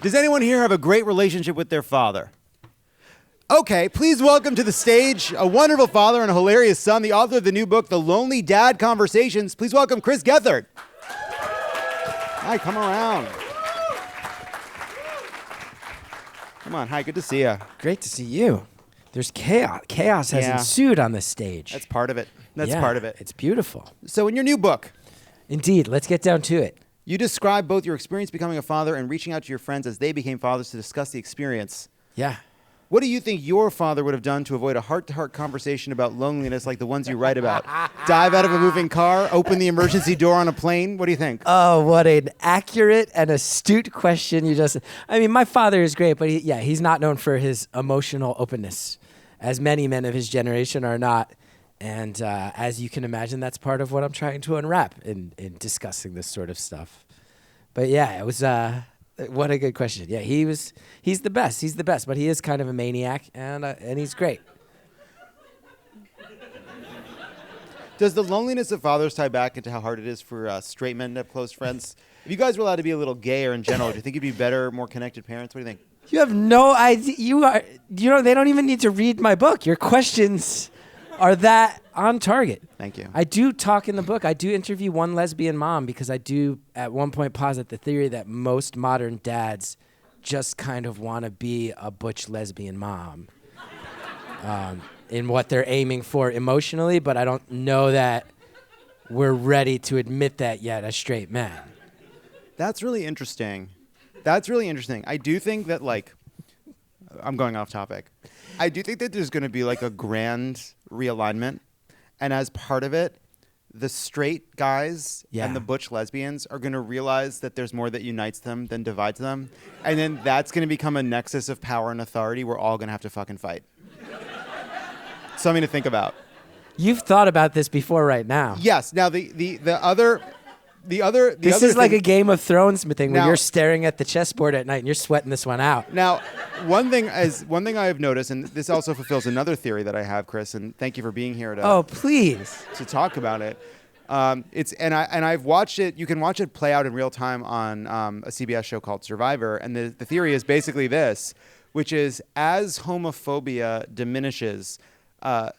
Does anyone here have a great relationship with their father? Okay, please welcome to the stage a wonderful father and a hilarious son, the author of the new book, The Lonely Dad Conversations. Please welcome Chris Gethard. Hi, come around. Come on, hi, good to see you. Great to see you. There's chaos. Chaos has ensued on this stage. That's part of it. That's part of it. It's beautiful. So in your new book, Indeed, let's get down to it. you describe both your experience becoming a father and reaching out to your friends as they became fathers to discuss the experience. Yeah. What do you think your father would have done to avoid a heart-to-heart conversation about loneliness like the ones you write about? Dive out of a moving car, open the emergency door on a plane? What do you think? Oh, what an accurate and astute question my father is great, but he's not known for his emotional openness, as many men of his generation are not. And as you can imagine, that's part of what I'm trying to unwrap in discussing this sort of stuff. But yeah, it was... what a good question. Yeah, he's the best. He's the best, but he is kind of a maniac, and he's great. Does the loneliness of fathers tie back into how hard it is for straight men to have close friends? If you guys were allowed to be a little gayer in general, do you think you'd be better, more connected parents? What do you think? You have no idea. They don't even need to read my book. Your questions are that on target. Thank you. I do talk in the book. I do interview one lesbian mom because I do at one point posit the theory that most modern dads just kind of want to be a butch lesbian mom in what they're aiming for emotionally, but I don't know that we're ready to admit that yet as straight men. That's really interesting. I do think that, I'm going off topic. I do think that there's going to be a grand realignment. And as part of it, the straight guys and the butch lesbians are going to realize that there's more that unites them than divides them. And then that's going to become a nexus of power and authority. We're all going to have to fucking fight. Something to think about. You've thought about this before right now. Yes. Now, the other This is like a Game of Thrones thing where Now- you're staring at the chessboard at night and you're sweating this one out. Now, one thing I have noticed, and this also fulfills another theory that I have, Chris, and thank you for being here Oh, please. to talk about it. I've watched it. You can watch it play out in real time on a CBS show called Survivor, and the theory is basically this, which is as homophobia diminishes,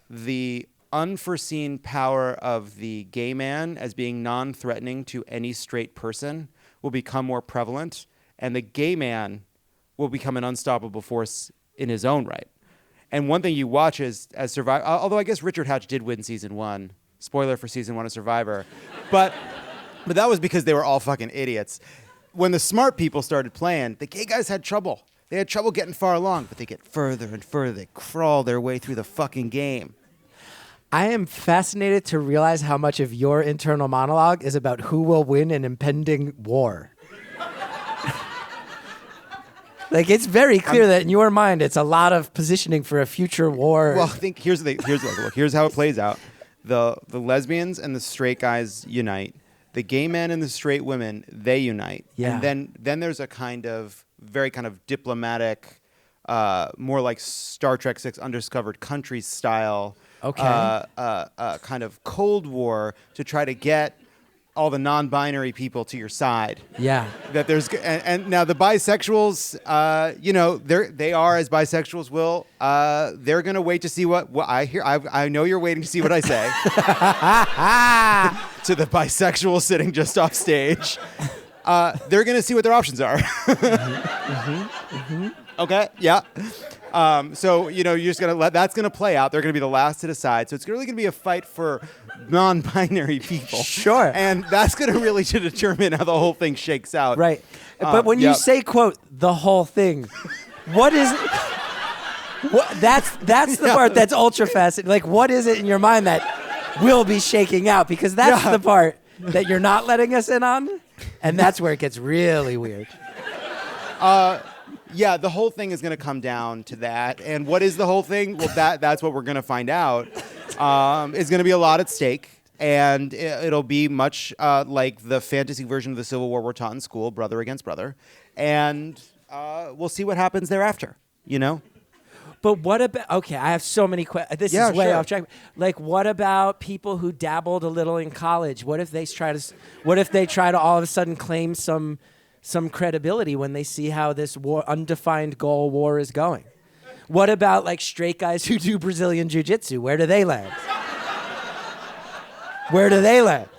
the unforeseen power of the gay man as being non-threatening to any straight person will become more prevalent, and the gay man will become an unstoppable force in his own right. And one thing you watch is as Survivor, although I guess Richard Hatch did win season 1. Spoiler for season 1 of Survivor. But that was because they were all fucking idiots. When the smart people started playing, the gay guys had trouble. They had trouble getting far along, but they get further and further. They crawl their way through the fucking game. I am fascinated to realize how much of your internal monologue is about who will win an impending war. It's very clear that in your mind, it's a lot of positioning for a future war. Well, I think here's the thing. Here's how it plays out. The lesbians and the straight guys unite. The gay men and the straight women, they unite. Yeah. And then there's a very diplomatic, more like Star Trek 6 Undiscovered Countries style kind of Cold War to try to get all the non-binary people to your side. Yeah. That there's and now the bisexuals, they are as bisexuals will. They're gonna wait to see what I hear. I know you're waiting to see what I say. To the bisexual sitting just off stage, they're gonna see what their options are. Okay. Yeah. So you're just gonna that's gonna play out. They're gonna be the last to decide. So it's really gonna be a fight for non-binary people. Sure. And that's gonna really to determine how the whole thing shakes out. Right. But when you say, quote, the whole thing, what is it? That's the part that's ultra fascinating. What is it in your mind that will be shaking out? Because that's the part that you're not letting us in on. And that's where it gets really weird. Yeah, the whole thing is going to come down to that. And what is the whole thing? Well, that's what we're going to find out. It's going to be a lot at stake. And it'll be much like the fantasy version of the Civil War we're taught in school, brother against brother. And we'll see what happens thereafter, But what about, okay, I have so many questions. This is way off track. What about people who dabbled a little in college? What if they try to all of a sudden claim some some credibility when they see how this undefined goal war is going. What about like straight guys who do Brazilian jiu-jitsu? Where do they land? Where do they land?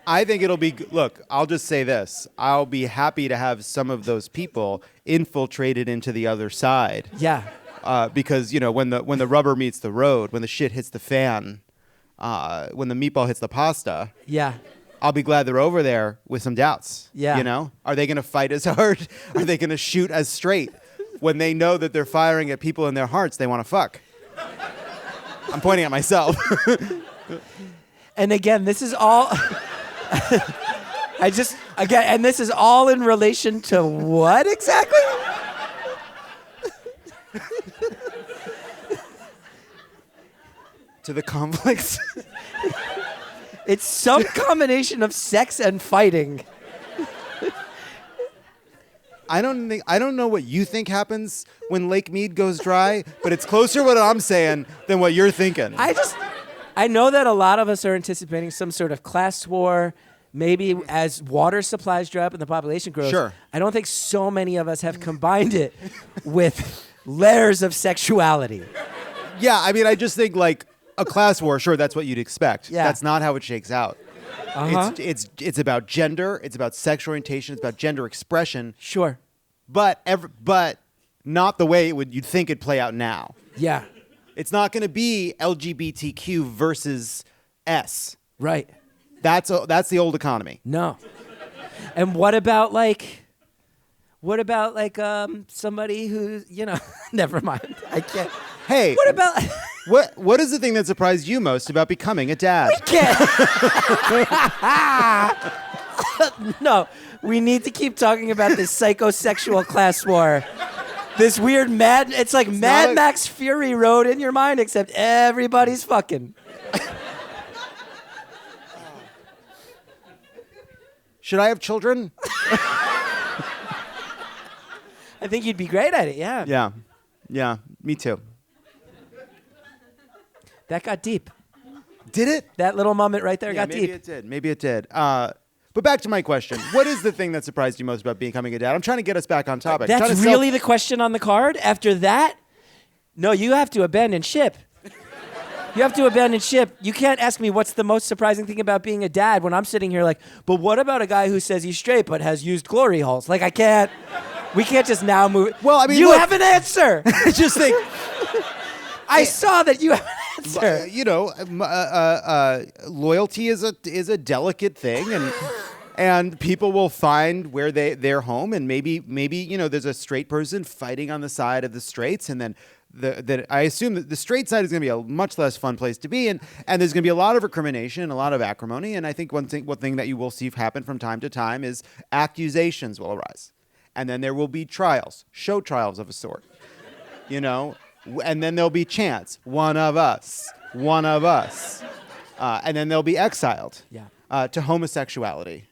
I think it'll be, look, I'll just say this. I'll be happy to have some of those people infiltrated into the other side. Yeah. Because, when the rubber meets the road, when the shit hits the fan, when the meatball hits the pasta, Yeah. I'll be glad they're over there with some doubts. Yeah. Are they going to fight as hard? Are they going to shoot as straight? When they know that they're firing at people in their hearts they want to fuck. I'm pointing at myself. And again, this is all... and this is all in relation to what exactly? To the conflicts. It's some combination of sex and fighting. I don't know what you think happens when Lake Mead goes dry, but it's closer to what I'm saying than what you're thinking. I know that a lot of us are anticipating some sort of class war, maybe as water supplies dry up and the population grows. Sure. I don't think so many of us have combined it with layers of sexuality. Yeah, I just think like a class war, sure, that's what you'd expect. Yeah. That's not how it shakes out. Uh-huh. It's about gender, it's about sexual orientation, it's about gender expression, Sure. but not the way you'd think it'd play out now. Yeah. It's not going to be LGBTQ versus S. Right. That's the old economy. No. And what about somebody who, never mind. I can't. Hey, What about what is the thing that surprised you most about becoming a dad? No, we need to keep talking about this psychosexual class war. This weird it's like Mad Max Fury Road in your mind, except everybody's fucking. Should I have children? I think you'd be great at it, yeah. Yeah, me too. That got deep. Did it? That little moment right there got deep. Maybe it did. But back to my question. What is the thing that surprised you most about becoming a dad? I'm trying to get us back on topic. That's really the question on the card? After that? No, you have to abandon ship. You have to abandon ship. You can't ask me what's the most surprising thing about being a dad when I'm sitting here like, but what about a guy who says he's straight but has used glory holes? Like, we can't just now move. Well, you have an answer. Just think. I saw that you have an answer. Loyalty is a delicate thing, and people will find where their home, and maybe there's a straight person fighting on the side of the straights, and then I assume that the straight side is going to be a much less fun place to be, and there's going to be a lot of recrimination and a lot of acrimony, and I think one thing that you will see happen from time to time is accusations will arise, and then there will be show trials of a sort, and then there'll be chants, one of us, and then they'll be exiled to homosexuality.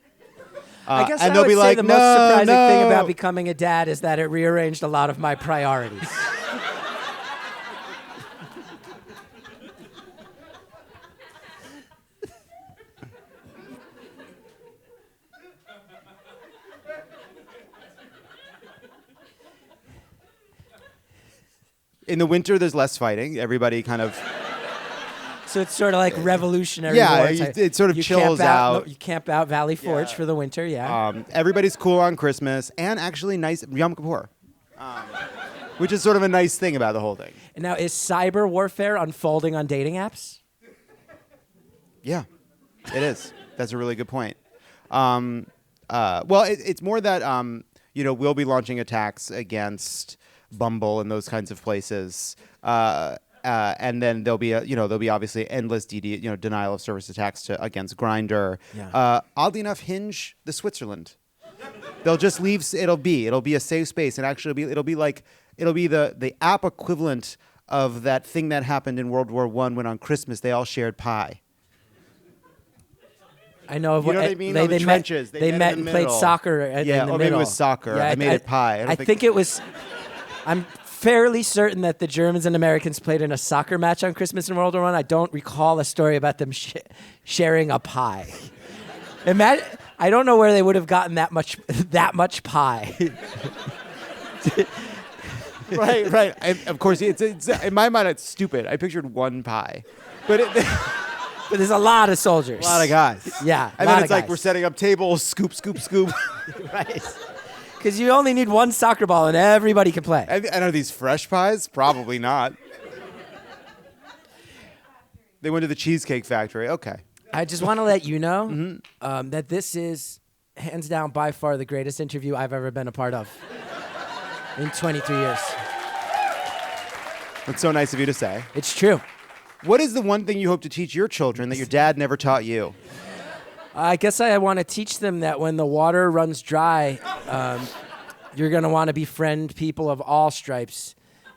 I guess and I they'll would be say like, the most surprising thing no. about becoming a dad is that it rearranged a lot of my priorities. In the winter, there's less fighting. Everybody kind of... So it's sort of like revolutionary Yeah, war. it sort of chills out. You camp out Valley Forge for the winter, everybody's cool on Christmas, and actually nice Yom Kippur, which is sort of a nice thing about the whole thing. And now, is cyber warfare unfolding on dating apps? Yeah, it is. That's a really good point. It's more that we'll be launching attacks against Bumble and those kinds of places, and then there'll be obviously endless denial of service attacks against Grindr. Yeah. Oddly enough, Hinge, the Switzerland. They'll just leave. It'll be a safe space, and actually it'll be the app equivalent of that thing that happened in World War I when on Christmas they all shared pie. I know of You know what I mean? On the trenches. They met in the played middle. soccer in the middle. Or maybe it was soccer. Yeah, I made it pie. I think it was... I'm fairly certain that the Germans and Americans played in a soccer match on Christmas in World War I. I don't recall a story about them sharing a pie. I don't know where they would have gotten that much pie. Right. Of course, it's in my mind, it's stupid. I pictured one pie. But But there's a lot of soldiers. a lot of guys. Yeah. And then it's like we're setting up tables, scoop. Right. Because you only need one soccer ball and everybody can play. And are these fresh pies? Probably not. They went to the Cheesecake Factory. Okay. I just want to let you know that this is, hands down, by far the greatest interview I've ever been a part of in 23 years. That's so nice of you to say. It's true. What is the one thing you hope to teach your children that your dad never taught you? I guess I want to teach them that when the water runs dry, you're going to want to befriend people of all stripes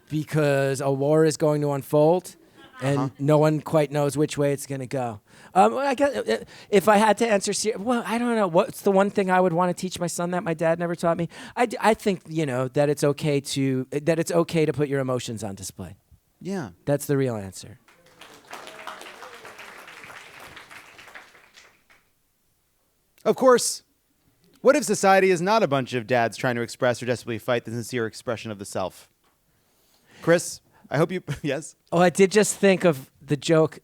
because a war is going to unfold and no one quite knows which way it's going to go. I guess if I had to answer, well, I don't know. What's the one thing I would want to teach my son that my dad never taught me? I think, that it's okay to put your emotions on display. Yeah. That's the real answer. Of course, what if society is not a bunch of dads trying to express or desperately fight the sincere expression of the self? Chris, I hope you... Yes? Oh, I did just think of the joke,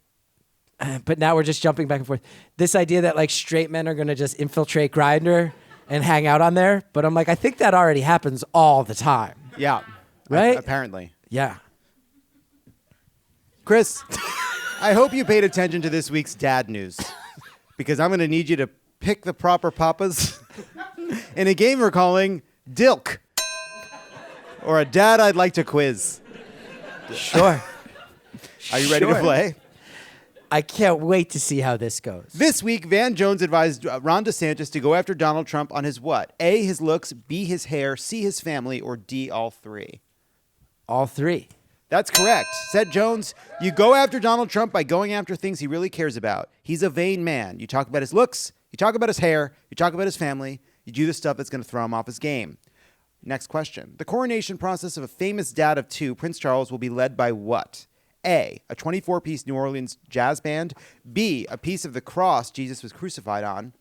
but now we're just jumping back and forth. This idea that, like, straight men are going to just infiltrate Grindr and hang out on there. But I'm like, I think that already happens all the time. Yeah. Right? Apparently. Yeah. Chris, I hope you paid attention to this week's dad news because I'm going to need you to pick the proper papas in a game we're calling DILQ, or a dad I'd like to quiz. Sure. Are you ready to play? I can't wait to see how this goes. This week, Van Jones advised Ron DeSantis to go after Donald Trump on his what? A, his looks, B, his hair, C, his family, or D, all three? All three. That's correct. Said Jones, you go after Donald Trump by going after things he really cares about. He's a vain man. You talk about his looks, you talk about his hair, you talk about his family, you do the stuff that's going to throw him off his game. Next question. The coronation process of a famous dad of two, Prince Charles, will be led by what? A, a 24-piece New Orleans jazz band. B, a piece of the cross Jesus was crucified on.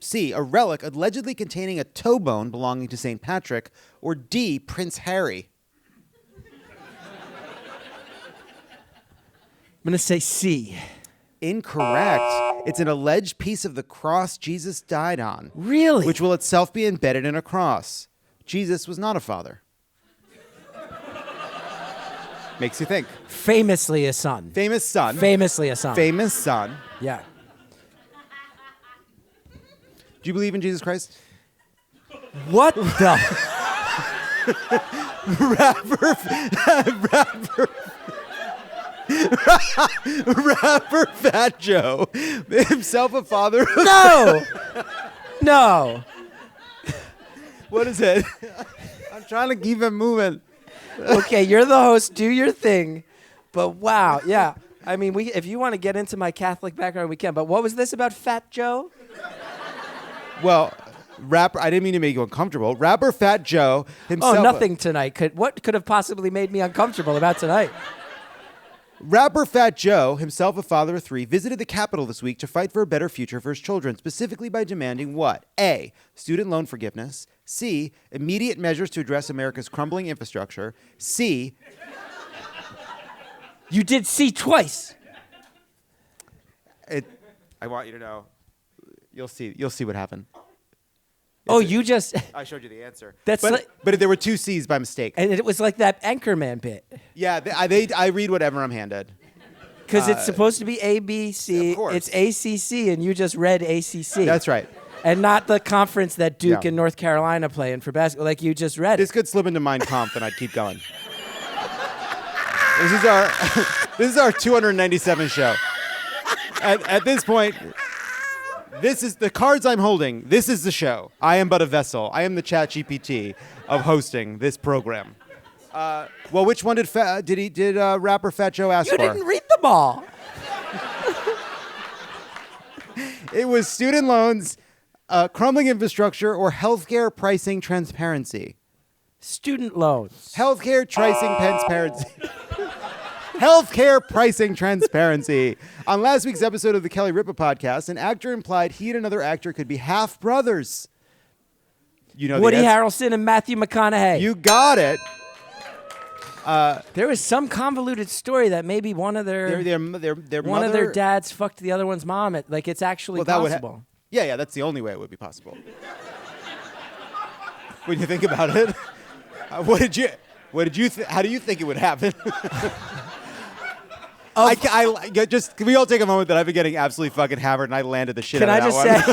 C, a relic allegedly containing a toe bone belonging to St. Patrick. Or D, Prince Harry. I'm going to say C. Incorrect. It's an alleged piece of the cross Jesus died on. Really? Which will itself be embedded in a cross. Jesus was not a father. Makes you think. Famously a son. Famous son. Famously a son. Famous son. Yeah. Do you believe in Jesus Christ? What the? Rapper Fat Joe, himself a father. No. No. What is it? I'm trying to keep it moving. Okay, you're the host. Do your thing. But wow, yeah. I mean, if you want to get into my Catholic background, we can. But what was this about Fat Joe? Well, rapper. I didn't mean to make you uncomfortable. Rapper Fat Joe himself. Oh, nothing tonight. What could have possibly made me uncomfortable about tonight? Rapper Fat Joe, himself a father of three, visited the Capitol this week to fight for a better future for his children, specifically by demanding what? A, student loan forgiveness. C, immediate measures to address America's crumbling infrastructure. C... You did C twice. I want you to know. You'll see what happened. Oh, you just... I showed you the answer. That's but there were two C's by mistake. And it was like that Anchorman bit. Yeah, I read whatever I'm handed. Because it's supposed to be A, B, C. Of course. It's ACC, and you just read ACC. That's right. And not the conference that Duke and North Carolina play in for basketball. Like you just read This it. could slip into Mein Kampf, and I'd keep going. This is our 297 show. At this point, this is the cards I'm holding. This is the show. I am but a vessel. I am the ChatGPT of hosting this program. Well, which one did rapper Fat Joe ask for? You didn't read them all. It was student loans, crumbling infrastructure, or healthcare pricing transparency. Student loans. Healthcare pricing transparency. Healthcare pricing transparency. On last week's episode of the Kelly Ripa podcast, an actor implied he and another actor could be half brothers. You know, Woody Harrelson and Matthew McConaughey. You got it. There was some convoluted story that maybe one of their one of their dads fucked the other one's mom. Like it's actually possible. Yeah, that's the only way it would be possible. When you think about it, how do you think it would happen? Can we all take a moment that I've been getting absolutely fucking hammered and I landed the shit out of that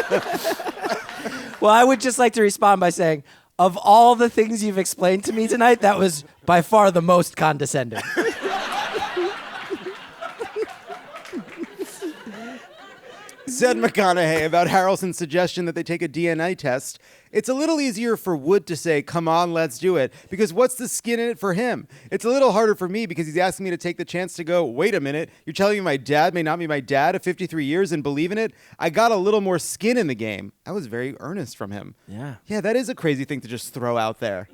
one. Say? Well, I would just like to respond by saying, of all the things you've explained to me tonight, that was by far the most condescending. Said McConaughey about Harrelson's suggestion that they take a DNA test. It's a little easier for Wood to say, come on, let's do it, because what's the skin in it for him? It's a little harder for me because he's asking me to take the chance to go, wait a minute, you're telling me my dad may not be my dad at 53 years and believe in it? I got a little more skin in the game. That was very earnest from him. Yeah. Yeah, that is a crazy thing to just throw out there.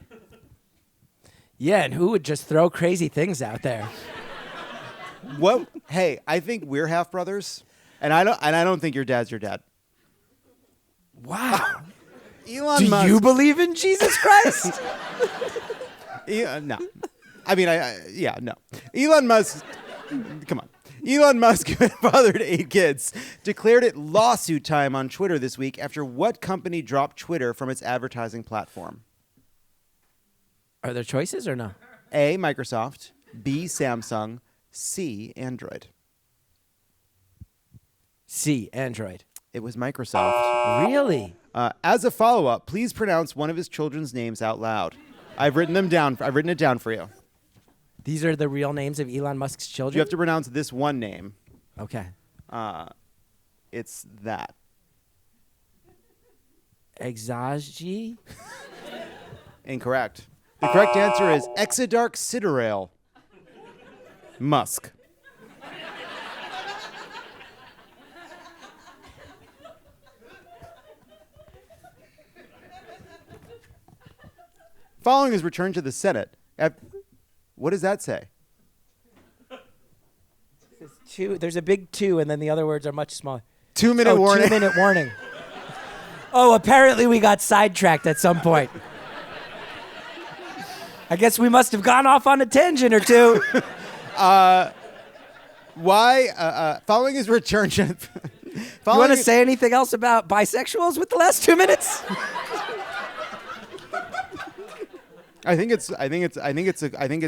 Yeah, and who would just throw crazy things out there? What? Hey, I think we're half brothers. And I don't think your dad's your dad. Wow. Elon Musk. Do you believe in Jesus Christ? No. I mean, no. Elon Musk, come on. Elon Musk fathered 8 kids, declared it lawsuit time on Twitter this week after what company dropped Twitter from its advertising platform? Are there choices or no? A, Microsoft, B, Samsung, C, Android. C, Android. It was Microsoft. Really? As a follow-up, please pronounce one of his children's names out loud. I've written it down for you. These are the real names of Elon Musk's children? You have to pronounce this one name. Okay. It's that. Exaji? Incorrect. The correct answer is Exodark Siderail. Musk. Following his return to the Senate, what does that say? There's a big 2, and then the other words are much smaller. 2-minute warning. 2-minute warning. Oh, apparently we got sidetracked at some point. I guess we must have gone off on a tangent or two. Following his return to... You want to say anything else about bisexuals with the last 2 minutes? I think it's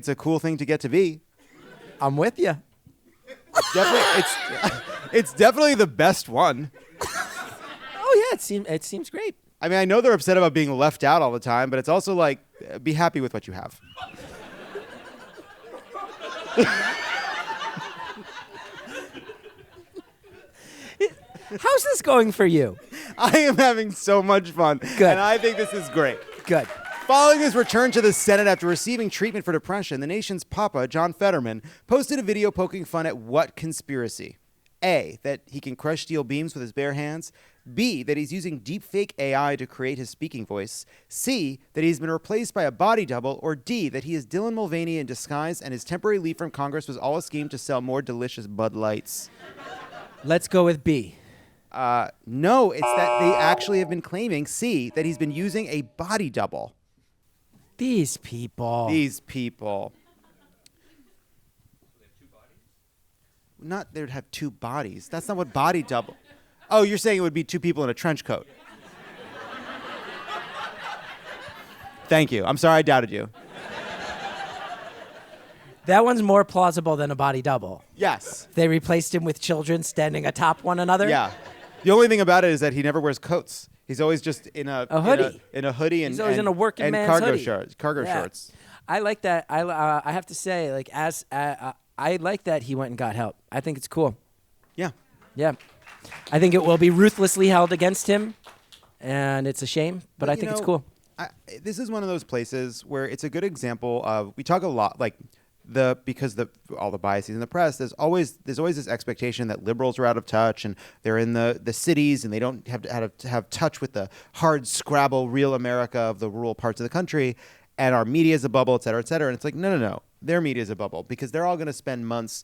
a cool thing to get to be. I'm with you. It's definitely the best one. Oh yeah, it seems great. I mean, I know they're upset about being left out all the time, but it's also like, be happy with what you have. How's this going for you? I am having so much fun. Good. And I think this is great. Good. Following his return to the Senate after receiving treatment for depression, the nation's papa, John Fetterman, posted a video poking fun at what conspiracy? A, that he can crush steel beams with his bare hands. B, that he's using deepfake AI to create his speaking voice. C, that he's been replaced by a body double. Or D, that he is Dylan Mulvaney in disguise and his temporary leave from Congress was all a scheme to sell more delicious Bud Lights. Let's go with B. No, it's that they actually have been claiming, C, that he's been using a body double. These people. Not they'd have 2 bodies. That's not what body double. Oh, you're saying it would be 2 people in a trench coat. Thank you. I'm sorry I doubted you. That one's more plausible than a body double. Yes. They replaced him with children standing atop one another. Yeah. The only thing about it is that he never wears coats. He's always just in a hoodie. In a hoodie and he's always in a working man's cargo hoodie. shorts. I like that. I have to say, like, I like that he went and got help. I think it's cool. Yeah. Yeah. I think it will be ruthlessly held against him, and it's a shame, but I think it's cool. This is one of those places where it's a good example of, we talk a lot, like, all the biases in the press, there's always this expectation that liberals are out of touch and they're in the cities and they don't have to have touch with the hard scrabble real America of the rural parts of the country, and our media is a bubble, et cetera, et cetera. And it's like, no. their media is a bubble because they're all going to spend months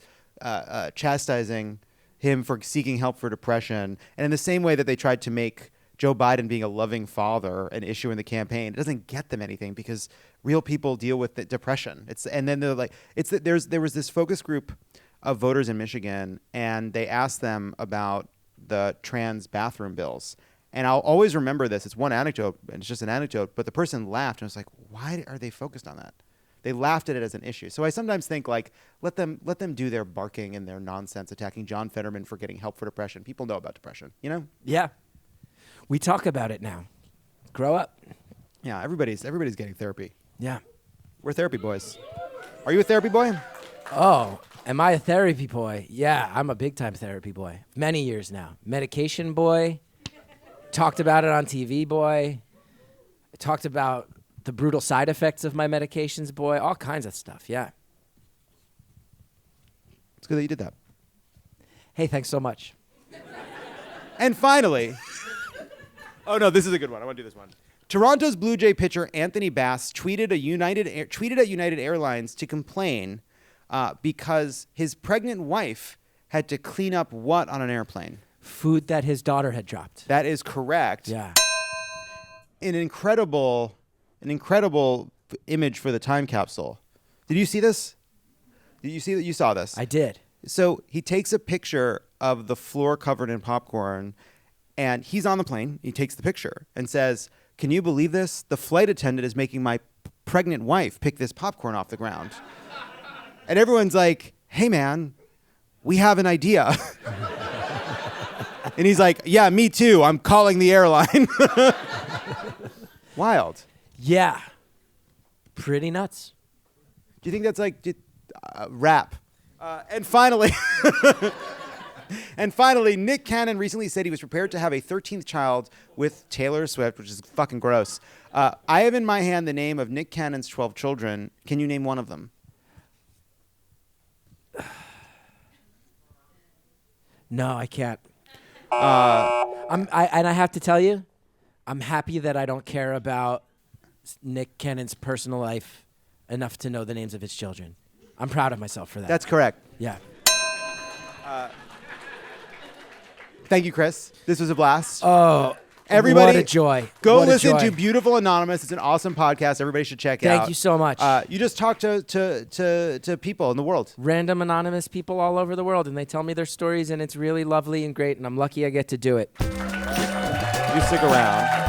chastising him for seeking help for depression. And in the same way that they tried to make Joe Biden being a loving father an issue in the campaign, it doesn't get them anything because real people deal with depression. And then they're like, there was this focus group of voters in Michigan, and they asked them about the trans bathroom bills. And I'll always remember this. It's one anecdote, and it's just an anecdote, but the person laughed and was like, why are they focused on that? They laughed at it as an issue. So I sometimes think, like, let them do their barking and their nonsense, attacking John Fetterman for getting help for depression. People know about depression, you know? Yeah. We talk about it now. Grow up. Yeah, everybody's getting therapy. Yeah. We're therapy boys. Are you a therapy boy? Oh, am I a therapy boy? Yeah, I'm a big-time therapy boy. Many years now. Medication boy. Talked about it on TV boy. I talked about the brutal side effects of my medications boy. All kinds of stuff, yeah. It's good that you did that. Hey, thanks so much. And finally, oh no, this is a good one. I want to do this one. Toronto's Blue Jay pitcher Anthony Bass tweeted at United Airlines to complain because his pregnant wife had to clean up what on an airplane? Food that his daughter had dropped. That is correct. Yeah. An incredible image for the time capsule. Did you see this? Did you see that? You saw this? I did. So he takes a picture of the floor covered in popcorn, and he's on the plane. He takes the picture and says, "Can you believe this? The flight attendant is making my pregnant wife pick this popcorn off the ground." And everyone's like, "Hey, man, we have an idea." And he's like, "Yeah, me too. I'm calling the airline." Wild. Yeah. Pretty nuts. Do you think that's like rap? And finally, Nick Cannon recently said he was prepared to have a 13th child with Taylor Swift, which is fucking gross. I have in my hand the name of Nick Cannon's 12 children. Can you name one of them? No, I can't. I have to tell you, I'm happy that I don't care about Nick Cannon's personal life enough to know the names of his children. I'm proud of myself for that. That's correct. Yeah. Thank you, Chris. This was a blast. Oh, everybody, what a joy. Go What a listen joy. to Beautiful Anonymous. It's an awesome podcast. Everybody should check it out. Thank you so much. You just talk to people in the world. Random anonymous people all over the world, and they tell me their stories, and it's really lovely and great, and I'm lucky I get to do it. You stick around.